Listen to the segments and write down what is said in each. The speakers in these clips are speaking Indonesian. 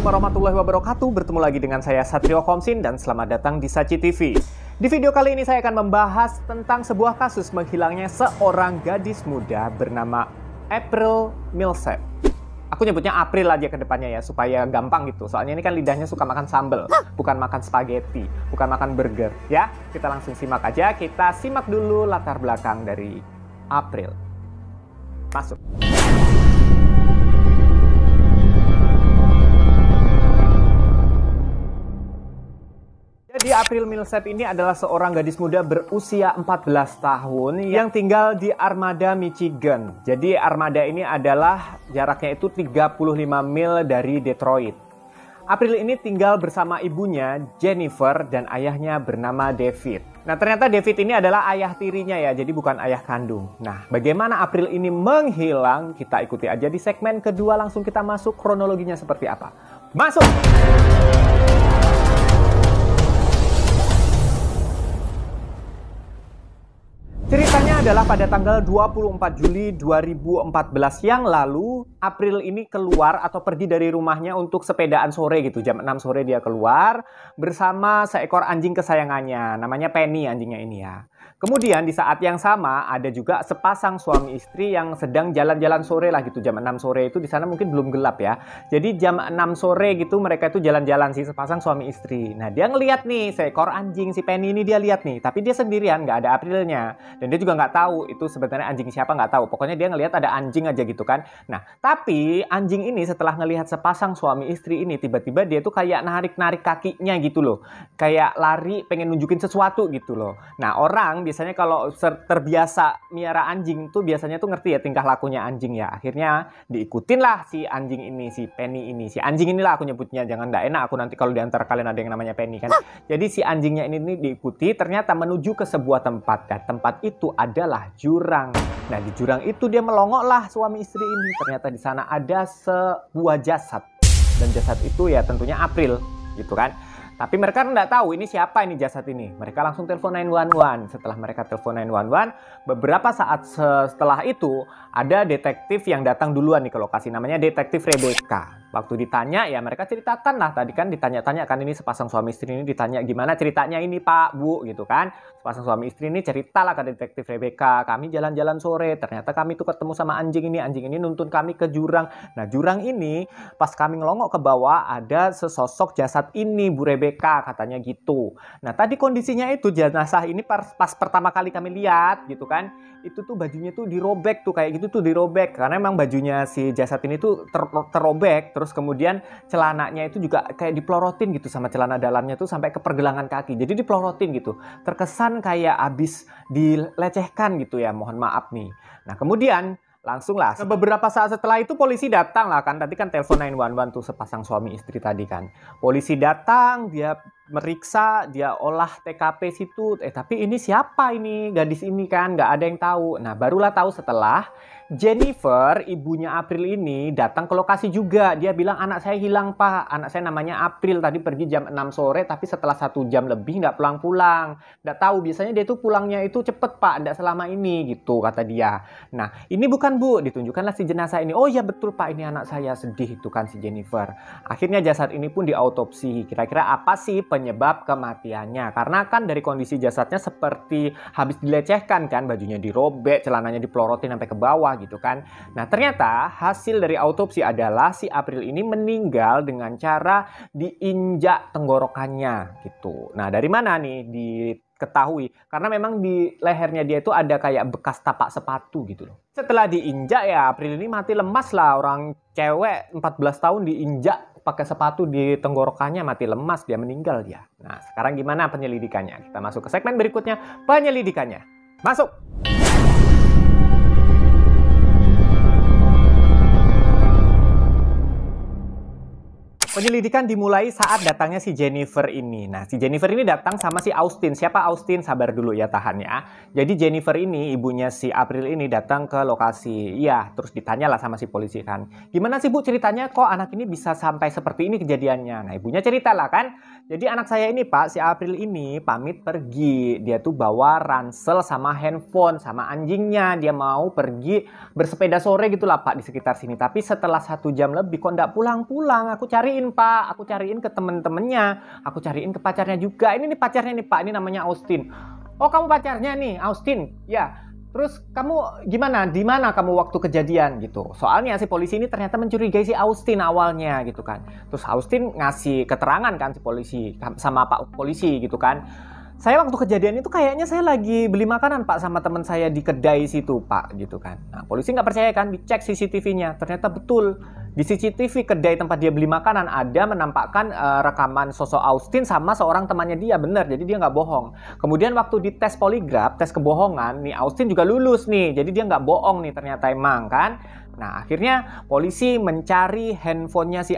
Assalamualaikum warahmatullahi wabarakatuh. Bertemu lagi dengan saya Satrio Komsin dan selamat datang di Saci TV. Di video kali ini saya akan membahas tentang sebuah kasus menghilangnya seorang gadis muda bernama April Millsap. Aku nyebutnya April aja ke depannya ya supaya gampang gitu. Soalnya ini kan lidahnya suka makan sambal, bukan makan spaghetti, bukan makan burger ya. Kita langsung simak aja. Kita simak dulu latar belakang dari April. Masuk. Jadi April Millsap ini adalah seorang gadis muda berusia 14 tahun yang tinggal di Armada, Michigan. Jadi Armada ini adalah jaraknya itu 35 mil dari Detroit. April ini tinggal bersama ibunya Jennifer dan ayahnya bernama David. Nah ternyata David ini adalah ayah tirinya ya, jadi bukan ayah kandung. Nah bagaimana April ini menghilang? Kita ikuti aja di segmen kedua, langsung kita masuk kronologinya seperti apa. Masuk! Ceritanya adalah pada tanggal 24 Juli 2014 yang lalu, April ini keluar atau pergi dari rumahnya untuk sepedaan sore gitu. Jam 6 sore dia keluar bersama seekor anjing kesayangannya. Namanya Penny anjingnya ini ya. Kemudian di saat yang sama ada juga sepasang suami istri yang sedang jalan-jalan sore lah gitu. Jam 6 sore itu di sana mungkin belum gelap ya. Jadi jam 6 sore gitu mereka itu jalan-jalan sih, sepasang suami istri. Nah dia ngeliat nih seekor anjing, si Penny ini dia lihat nih. Tapi dia sendirian, nggak ada Aprilnya. Dan dia juga nggak tahu itu sebenarnya anjing siapa, nggak tahu. Pokoknya dia ngelihat ada anjing aja gitu kan. Nah tapi anjing ini setelah ngelihat sepasang suami istri ini, tiba-tiba dia tuh kayak narik-narik kakinya gitu loh. Kayak lari pengen nunjukin sesuatu gitu loh. Nah orang biasanya kalau terbiasa miara anjing tuh biasanya tuh ngerti ya tingkah lakunya anjing ya. Akhirnya diikutin lah si anjing ini, si Penny ini. Si anjing inilah aku nyebutnya, jangan nggak enak aku nanti kalau diantara kalian ada yang namanya Penny kan. Jadi si anjingnya ini diikuti, ternyata menuju ke sebuah tempat. Dan tempat itu adalah jurang. Nah di jurang itu dia melongok lah suami istri ini. Ternyata di sana ada sebuah jasad. Dan jasad itu ya tentunya April gitu kan. Tapi mereka nggak tahu ini siapa ini jasad ini. Mereka langsung telepon 911. Setelah mereka telepon 911, beberapa saat setelah itu ada detektif yang datang duluan nih ke lokasi. Namanya Detektif Rebecca. Waktu ditanya ya mereka ceritakan lah. Tadi kan ditanya-tanya kan ini sepasang suami istri ini ditanya gimana ceritanya ini Pak, Bu gitu kan. Sepasang suami istri ini ceritalah ke Detektif Rebecca. Kami jalan-jalan sore. Ternyata kami tuh ketemu sama anjing ini. Anjing ini nuntun kami ke jurang. Nah jurang ini pas kami ngelongok ke bawah ada sesosok jasad ini Bu Rebecca katanya gitu. Nah tadi kondisinya itu jenazah ini pas pertama kali kami lihat gitu kan. Itu tuh bajunya tuh dirobek tuh kayak gitu tuh dirobek. Karena emang bajunya si jasad ini tuh terrobek. Terus kemudian celananya itu juga kayak dipelorotin gitu sama celana dalamnya tuh sampai ke pergelangan kaki. Jadi dipelorotin gitu. Terkesan kayak abis dilecehkan gitu ya. Mohon maaf nih. Nah kemudian langsung lah. Beberapa saat setelah itu polisi datang lah kan. Tadi kan telepon 911 tuh sepasang suami istri tadi kan. Polisi datang, dia meriksa, dia olah TKP situ. Tapi ini siapa ini? Gadis ini kan nggak ada yang tahu. Nah barulah tahu setelah Jennifer, ibunya April ini datang ke lokasi juga. Dia bilang anak saya hilang Pak. Anak saya namanya April tadi pergi jam 6 sore. Tapi setelah 1 jam lebih nggak pulang-pulang. Nggak tahu biasanya dia tuh pulangnya itu cepet Pak. Nggak selama ini gitu kata dia. Nah ini bukan Bu. Ditunjukkanlah si jenazah ini. Oh ya betul Pak ini anak saya. Sedih itu kan si Jennifer. Akhirnya jasad ini pun diautopsi. Kira-kira apa sih penyebab kematiannya? Karena kan dari kondisi jasadnya seperti habis dilecehkan kan. Bajunya dirobek, celananya dipelorotin sampai ke bawah gitu kan. Nah ternyata hasil dari autopsi adalah si April ini meninggal dengan cara diinjak tenggorokannya gitu. Nah dari mana nih diketahui? Karena memang di lehernya dia itu ada kayak bekas tapak sepatu gitu loh. Setelah diinjak ya April ini mati lemas lah. Orang cewek 14 tahun diinjak pakai sepatu di tenggorokannya mati lemas, dia meninggal dia. Nah sekarang gimana penyelidikannya? Kita masuk ke segmen berikutnya, penyelidikannya. Masuk! Penyelidikan dimulai saat datangnya si Jennifer ini. Nah, si Jennifer ini datang sama si Austin. Siapa Austin? Sabar dulu ya, tahan ya. Jadi Jennifer ini, ibunya si April ini datang ke lokasi. Iya, terus ditanyalah sama si polisi kan. Gimana sih Bu ceritanya kok anak ini bisa sampai seperti ini kejadiannya? Nah, ibunya ceritalah kan. Jadi anak saya ini Pak, si April ini pamit pergi. Dia tuh bawa ransel sama handphone sama anjingnya. Dia mau pergi bersepeda sore gitulah Pak di sekitar sini. Tapi setelah 1 jam lebih kok nggak pulang-pulang. Aku cariin cariin Pak, aku cariin ke temen-temennya, aku cariin ke pacarnya juga. Ini nih pacarnya nih Pak, ini namanya Austin. Oh kamu pacarnya nih, Austin? Ya. Terus kamu gimana? Di mana kamu waktu kejadian gitu? Soalnya si polisi ini ternyata mencurigai si Austin awalnya gitu kan. Terus Austin ngasih keterangan kan si polisi sama Pak polisi gitu kan. Saya waktu kejadian itu kayaknya saya lagi beli makanan Pak sama teman saya di kedai situ Pak gitu kan. Nah polisi nggak percaya kan, dicek CCTV-nya. Ternyata betul di CCTV kedai tempat dia beli makanan ada menampakkan rekaman sosok Austin sama seorang temannya dia, bener. Jadi dia nggak bohong. Kemudian waktu dites poligraf, tes kebohongan, nih Austin juga lulus nih. Jadi dia nggak bohong nih ternyata emang kan. Nah, akhirnya polisi mencari handphonenya si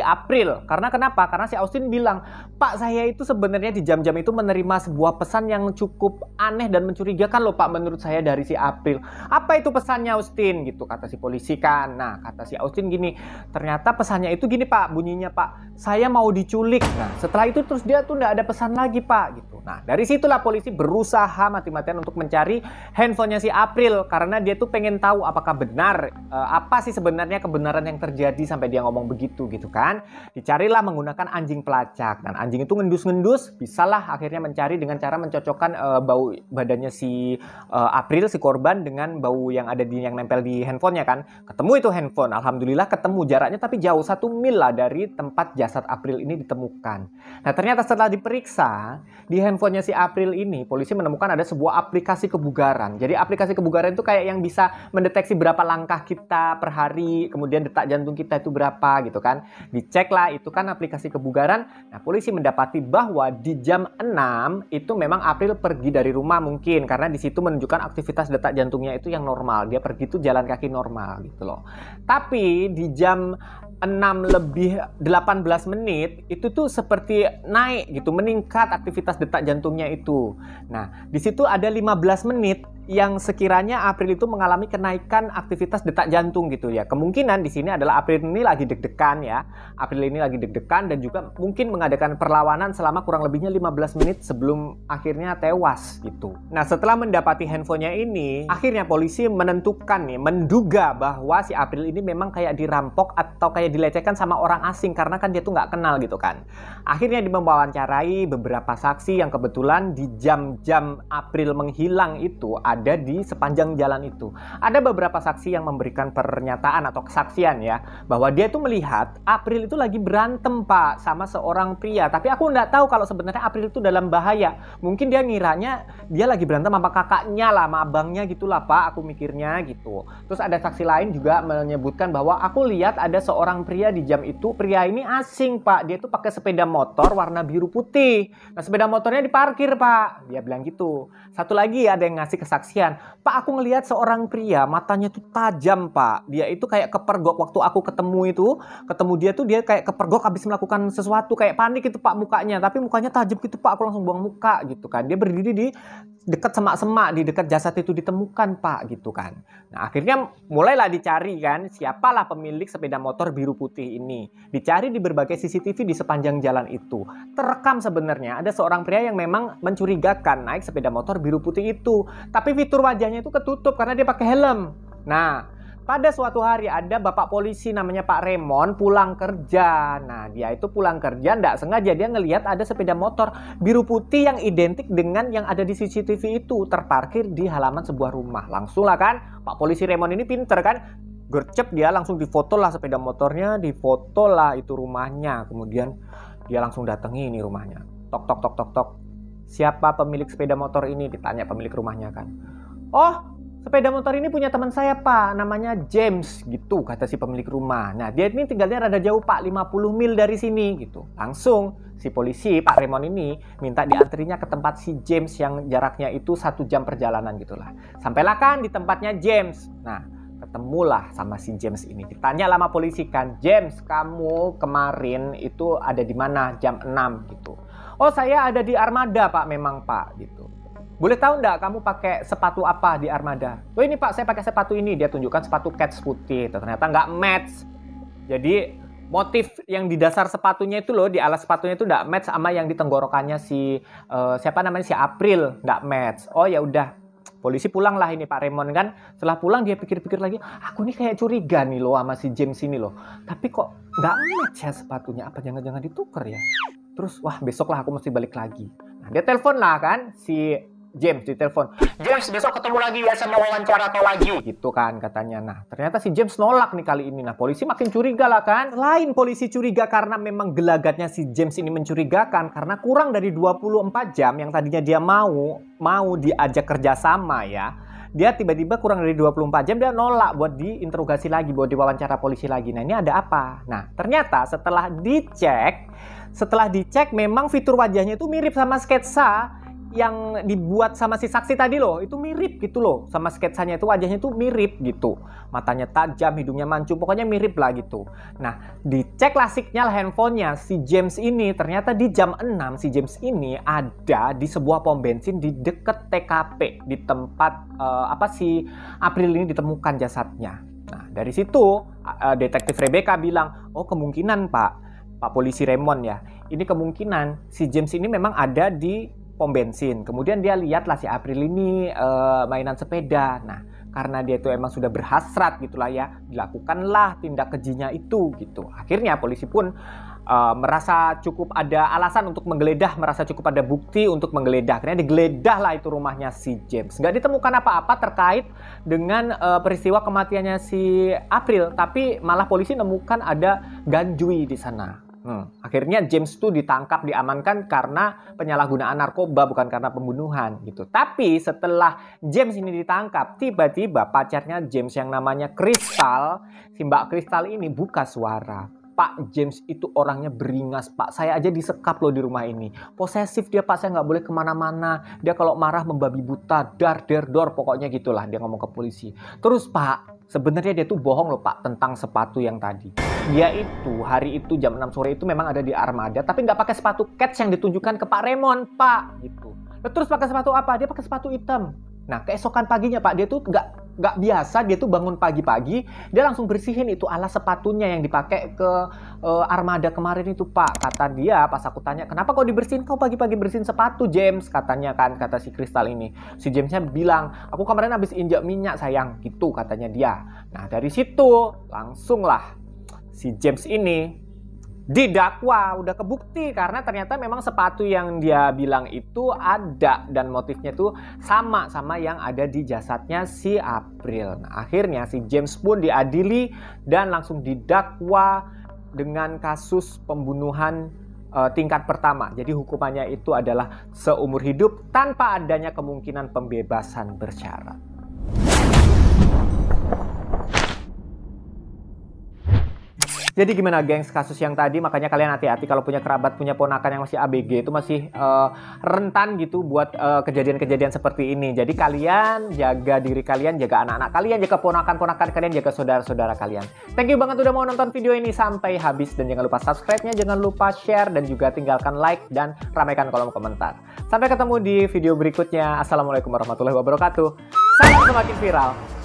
April. Karena kenapa? Karena si Austin bilang, "Pak, saya itu sebenarnya di jam-jam itu menerima sebuah pesan yang cukup aneh dan mencurigakan loh, Pak, menurut saya dari si April." "Apa itu pesannya, Austin?" gitu kata si polisi kan. Nah, kata si Austin gini, "Ternyata pesannya itu gini, Pak, bunyinya, Pak, saya mau diculik." Nah, setelah itu terus dia tuh nggak ada pesan lagi, Pak, gitu. Nah, dari situlah polisi berusaha mati-matian untuk mencari handphonenya si April karena dia tuh pengen tahu apakah benar apa sih sebenarnya kebenaran yang terjadi sampai dia ngomong begitu gitu kan. Dicarilah menggunakan anjing pelacak dan anjing itu ngendus-ngendus, bisalah akhirnya mencari dengan cara mencocokkan bau badannya si April si korban dengan bau yang ada yang nempel di handphonenya kan. Ketemu itu handphone, alhamdulillah ketemu, jaraknya tapi jauh 1 mil lah dari tempat jasad April ini ditemukan. Nah ternyata setelah diperiksa di handphonenya si April ini polisi menemukan ada sebuah aplikasi kebugaran. Jadi aplikasi kebugaran itu kayak yang bisa mendeteksi berapa langkah kita per hari, kemudian detak jantung kita itu berapa gitu kan. Dicek lah itu kan aplikasi kebugaran. Nah polisi mendapati bahwa di jam 6 itu memang April pergi dari rumah mungkin karena di situ menunjukkan aktivitas detak jantungnya itu yang normal. Dia pergi itu jalan kaki normal gitu loh. Tapi di jam 6:18 itu tuh seperti naik gitu, meningkat aktivitas detak jantungnya itu. Nah, di situ ada 15 menit yang sekiranya April itu mengalami kenaikan aktivitas detak jantung gitu ya. Kemungkinan di sini adalah April ini lagi deg-degan ya. April ini lagi deg-degan dan juga mungkin mengadakan perlawanan selama kurang lebihnya 15 menit sebelum akhirnya tewas gitu. Nah, setelah mendapati handphonenya ini, akhirnya polisi menentukan nih, menduga bahwa si April ini memang kayak dirampok atau kayak dilecehkan sama orang asing karena kan dia tuh nggak kenal gitu kan. Akhirnya mewawancarai beberapa saksi yang kebetulan di jam-jam April menghilang itu ada di sepanjang jalan itu. Ada beberapa saksi yang memberikan pernyataan atau kesaksian ya bahwa dia tuh melihat April itu lagi berantem Pak sama seorang pria. Tapi aku nggak tahu kalau sebenarnya April itu dalam bahaya. Mungkin dia ngiranya dia lagi berantem sama kakaknya lah, sama abangnya gitulah Pak. Aku mikirnya gitu. Terus ada saksi lain juga menyebutkan bahwa aku lihat ada seorang pria di jam itu. Pria ini asing Pak. Dia tuh pakai sepeda motor warna biru putih. Nah sepeda motornya diparkir Pak. Dia bilang gitu. Satu lagi ada yang ngasih kesaksian. Pak aku ngelihat seorang pria matanya tuh tajam Pak. Dia itu kayak kepergok waktu aku ketemu dia tuh dia kayak kepergok habis melakukan sesuatu. Kayak panik itu Pak mukanya. Tapi mukanya tajam gitu Pak. Aku langsung buang muka gitu kan. Dia berdiri di dekat semak-semak. Di dekat jasad itu ditemukan Pak gitu kan. Nah akhirnya mulailah dicari kan. Siapalah pemilik sepeda motor biru putih ini. Dicari di berbagai CCTV di sepanjang jalan itu. Terekam sebenarnya ada seorang pria yang memang mencurigakan naik sepeda motor biru putih itu. Tapi fitur wajahnya itu ketutup karena dia pakai helm. Nah, pada suatu hari ada bapak polisi namanya Pak Raymond pulang kerja. Nah, dia itu pulang kerja nggak sengaja dia ngelihat ada sepeda motor biru putih yang identik dengan yang ada di CCTV itu terparkir di halaman sebuah rumah. Langsung lah kan, Pak polisi Raymond ini pinter kan. Gercep dia langsung difoto lah sepeda motornya, difoto lah itu rumahnya. Kemudian dia langsung datangi ini rumahnya. Tok tok tok tok tok. Siapa pemilik sepeda motor ini? Ditanya pemilik rumahnya kan. Oh, sepeda motor ini punya teman saya Pak, namanya James gitu kata si pemilik rumah. Nah dia ini tinggalnya rada jauh Pak, 50 mil dari sini gitu. Langsung si polisi Pak Raymond ini minta diantrinya ke tempat si James yang jaraknya itu 1 jam perjalanan gitulah. Sampailah kan di tempatnya James. Nah ketemulah sama si James ini. Ditanya lama polisi kan, James kamu kemarin itu ada di mana jam 6 gitu. Oh saya ada di Armada Pak memang Pak gitu. Boleh tahu nggak kamu pakai sepatu apa di Armada? Oh ini Pak saya pakai sepatu ini. Dia tunjukkan sepatu Keds putih. Ternyata nggak match. Jadi motif yang di dasar sepatunya itu loh, di alas sepatunya itu nggak match sama yang di tenggorokannya si siapa namanya si April, nggak match. Oh ya udah. Polisi pulang lah ini Pak Raymond kan. Setelah pulang dia pikir-pikir lagi, aku nih kayak curiga nih loh sama si James ini loh. Tapi kok nggak match ya sepatunya, apa jangan-jangan ditukar ya? Terus wah besok lah aku mesti balik lagi. Nah, dia telepon lah kan si James, ditelepon, James besok ketemu lagi ya sama wawancara atau lagi gitu kan katanya. Nah ternyata si James nolak nih kali ini. Nah polisi makin curiga lah kan. Lain polisi curiga karena memang gelagatnya si James ini mencurigakan, karena kurang dari 24 jam yang tadinya dia mau diajak kerjasama ya, dia tiba-tiba kurang dari 24 jam dia nolak buat diinterogasi lagi, buat diwawancara polisi lagi. Nah ini ada apa? Nah ternyata setelah dicek memang fitur wajahnya itu mirip sama sketsa yang dibuat sama si saksi tadi loh. Itu mirip gitu loh sama sketsanya, itu wajahnya itu mirip gitu, matanya tajam, hidungnya mancung, pokoknya mirip lah gitu. Nah dicek lah signal handphonenya si James ini, ternyata di jam 6 si James ini ada di sebuah pom bensin di deket TKP, di tempat si April ini ditemukan jasadnya. Nah dari situ detektif Rebecca bilang, oh kemungkinan Pak polisi Raymond ya, ini kemungkinan si James ini memang ada di pom bensin. Kemudian dia lihatlah si April ini mainan sepeda. Nah, karena dia itu emang sudah berhasrat gitulah ya, dilakukanlah tindak kejinya itu gitu. Akhirnya polisi pun merasa cukup ada alasan untuk menggeledah, merasa cukup ada bukti untuk menggeledah. Akhirnya digeledah lah itu rumahnya si James. Nggak ditemukan apa-apa terkait dengan peristiwa kematiannya si April, tapi malah polisi nemukan ada ganjui di sana. Akhirnya James itu ditangkap, diamankan karena penyalahgunaan narkoba, bukan karena pembunuhan gitu. Tapi setelah James ini ditangkap, tiba-tiba pacarnya James yang namanya Crystal, si Mbak Crystal ini buka suara. Pak, James itu orangnya beringas Pak, saya aja disekap loh di rumah ini. Posesif dia Pak, saya nggak boleh kemana-mana. Dia kalau marah membabi buta, dar der dor, pokoknya gitulah dia ngomong ke polisi. Terus Pak, sebenarnya dia tuh bohong loh Pak tentang sepatu yang tadi. Dia itu hari itu jam 6 sore itu memang ada di Armada, tapi nggak pakai sepatu Keds yang ditunjukkan ke Pak Raymond Pak gitu. Terus pakai sepatu apa? Dia pakai sepatu hitam. Nah keesokan paginya Pak, dia tuh nggak biasa, dia tuh bangun pagi-pagi, dia langsung bersihin itu alas sepatunya yang dipakai ke Armada kemarin itu Pak. Kata dia, pas aku tanya, kenapa kau dibersihin? Kau pagi-pagi bersihin sepatu James, katanya kan, kata si Crystal ini. Si Jamesnya bilang, aku kemarin habis injak minyak sayang, gitu katanya dia. Nah dari situ langsung lah si James ini didakwa, udah kebukti karena ternyata memang sepatu yang dia bilang itu ada dan motifnya itu sama yang ada di jasadnya si April. Nah, akhirnya si James pun diadili dan langsung didakwa dengan kasus pembunuhan tingkat pertama. Jadi hukumannya itu adalah seumur hidup tanpa adanya kemungkinan pembebasan bersyarat. Jadi gimana gengs kasus yang tadi, makanya kalian hati-hati kalau punya kerabat, punya ponakan yang masih ABG itu masih rentan gitu buat kejadian-kejadian seperti ini. Jadi kalian jaga diri kalian, jaga anak-anak kalian, jaga ponakan-ponakan kalian, jaga saudara-saudara kalian. Thank you banget udah mau nonton video ini sampai habis, dan jangan lupa subscribe-nya, jangan lupa share, dan juga tinggalkan like dan ramaikan kolom komentar. Sampai ketemu di video berikutnya. Assalamualaikum warahmatullahi wabarakatuh. Salam semakin viral.